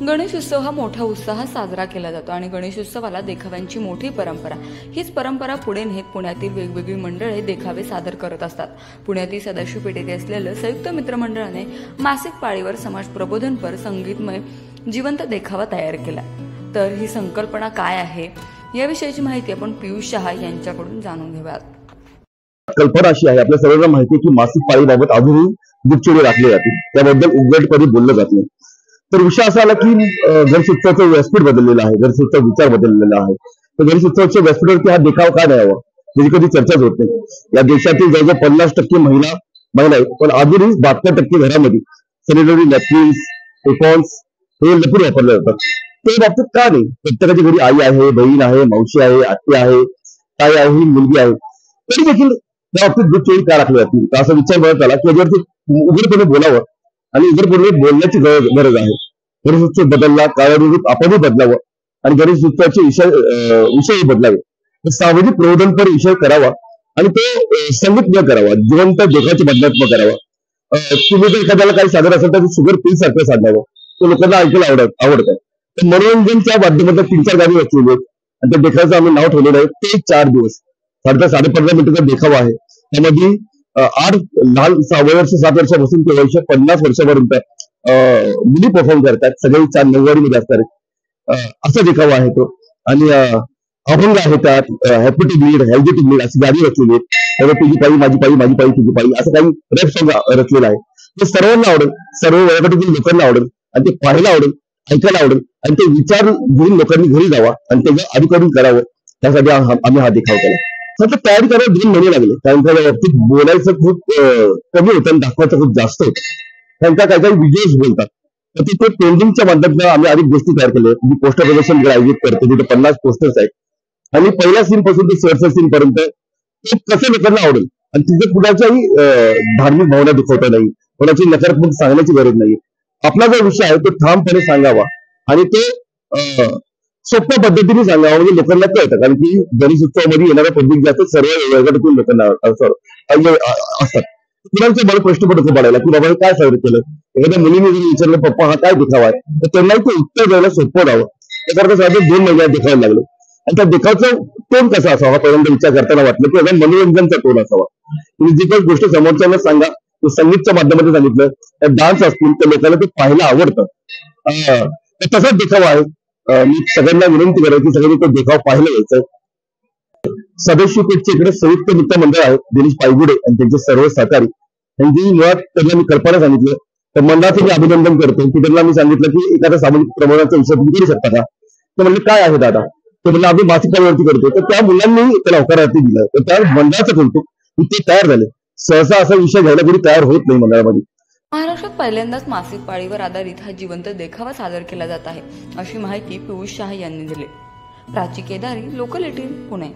गणेशोत्सव हा मोठा उत्साहात साजरा केला जातो आणि गणेशोत्सवाला देखाव्यांची मोठी परंपरा. हीच परंपरा पुढे नेत पुण्यातील वेगवेगळी मंडळे देखावे सादर करत असतात. पुण्यातील सदाशिव पेठेत असलेलं संयुक्त मित्र मंडळाने मासिक पाळीवर समाज प्रबोधनपर संगीतमय जिवंत देखावा तयार केला. तर ही संकल्पना काय आहे याविषयीची माहिती आपण पियुष शहा यांच्याकडून जाणून घेऊयात. कल्पना अशी आहे, आपल्या सर्वांना माहिती आहे की मासिक पाळीबाबत अजूनही दुपचिडे राखले जाते, त्याबद्दल उघडपणे बोललं जात नाही. तर विषय असा आला की गणेशोत्सवाचं व्यासपीठ बदललेलं आहे, गणेशोत्सव विचार बदललेला आहे. तर गणेशोत्सवाच्या व्यासपीठावरती हा देखाव का नाही हवा याची कधी चर्चाच होत नाही. या देशातील जवळजवळ 50% महिला आहेत, पण अजूनही 72% घरामध्ये सॅनिटरी नॅपकिन्स, टेपॉन्स हे लपून वापरले जातात. ते बाबतीत का नाही? प्रत्येकाच्या घरी आई आहे, बहीण आहे, मावशी आहे, आत्या आहे, ताई आहे, मुलगी आहे, तरी देखील त्या बाबतीत दुःखी का राखले जातील. तर असा विचार करत आला की याच्यावरती उघडपणे बोलावं आणि उघडपणे बोलण्याची गरज आहे. गणेशोत्सव बदलला, काळानुरूप आपणही बदलावं आणि गणेशोत्सवाचे विषय बदलावे. तर सामाजिक प्रबोधनपर विषय करावा आणि तो संगीतमय करावा, जिवंत देखाची बदलात्मक करावा. तुम्ही जर एखाद्याला काही सादर असेल तर शुगर पिल सारखं सांगावं, तो लोकांना ऐकायला आवडतं. तर मनोरंजनच्या माध्यमातून 3-4 गाणी वाचलेली आहेत आणि त्या देखाचं आम्ही नाव ठेवलेलं आहे ते 4 दिवस. 15.5 मिनिटाचा देखावा आहे. त्यामध्ये 8 लहान 6 वर्ष 7 वर्षापासून ते वर्ष 50 वर्षापर्यंत मुली परफॉर्म करतात. सगळे 4 नऊवारीमध्ये असतात. असा देखावा आहे तो. आणि अभंग आहे, त्यात happy to lead, healthy to lead अशी गाणी रचलेली आहेत. त्यामुळे तुझी पाळी माझी पाळी माझी पाळी तुझी पाळी असं काही रॅप सॉंग रचलेलं आहे. ते सर्वांना आवडेल, सर्व वयोगटातील लोकांना आवडेल आणि ते पाहायला आवडेल, ऐकायला आवडेल आणि ते विचार घेऊन लोकांनी घरी जावा आणि त्याचं अनुकरण करावं. त्यासाठी आम्ही हा देखाव केला. तर तयारी करायला 2 महिने लागले, कारण त्या बाबतीत बोलायचं खूप कमी होतं आणि दाखवायचं खूप जास्त होतं. त्यांचा काही काही व्हिडिओज बोलतात. तर तिथे पेंटिंगच्या माध्यमातून आम्ही अनेक गोष्टी तयार केल्या. मी पोस्टर प्रदर्शन आयोजित करते, तिथे 50 पोस्टर्स आहेत आणि पहिल्या सीन पासून ते शेवटच्या सीन पर्यंत ते कसं लोकांना आवडेल आणि तिथे कुणाच्याही धार्मिक भावना दुखवता नाही, कोणाची नकारात्मक सांगण्याची गरज नाही. आपला जो विषय आहे तो ठामपणे सांगावा आणि ते सोप्या पद्धतीने सांगावं, म्हणजे लोकांना कळतं. कारण की गणेशोत्सवामध्ये येणाऱ्या पब्लिक जास्त सर्व वर्गातील लोकांना असतात. कुणाचे मला प्रश्न पडतो पडायला की बाबा काय सादर केलं. एखाद्या मुलीने जरी विचारलं पप्पा हा काय देखावा आहे, तर त्यांनाही ते उत्तर द्यायला सोपं राहावं. त्याकरता साधारण 2 महिन्यात देखायला लागलो. आणि त्या देखावचा टोन कसा असावा पहिल्यांदा विचार करताना वाटलं की मनोरंजनचा टोन असावा. तुम्ही जी काही गोष्ट समोरच्यांना सांगा, तो संगीतच्या माध्यमातून सांगितलं, डान्स असतील तर लोकांना ते पाहायला आवडतं. तसाच देखावा आहे. मी सगळ्यांना विनंती करेन की सगळ्यांनी तो देखाव पाहायला यायचं. सदाशिव पेठचे इकडे संयुक्त मित्र मंडळ आहे, दिनेश पायगुडे आणि त्यांचे सर्व सहकारी. त्यांची मुळात त्यांना मी कल्पना सांगितलं, तर मंडळाचं मी अभिनंदन करतो की त्यांना मी सांगितलं की एखाद्या सामाजिक प्रबोधनाचा विषय तुम्ही करू शकता का. तर म्हणले काय आहे दादा, तर म्हणलं आम्ही मासिक पाळीवरती करतो. तर त्या मुलांनी त्याला होकारार्थी दिलं, तर त्या मंडळाचं करतो की ते तयार झाले. सहसा असा विषय घ्यायला कोणी तयार होत नाही मंडळामध्ये. महाराष्ट्रात पहिल्यांदाच मासिक पाळीवर आधारित हा जिवंत देखावा सादर केला जात आहे, अशी माहिती पियुष शहा यांनी दिली. प्राची केदारी, लोकल 18, पुणे.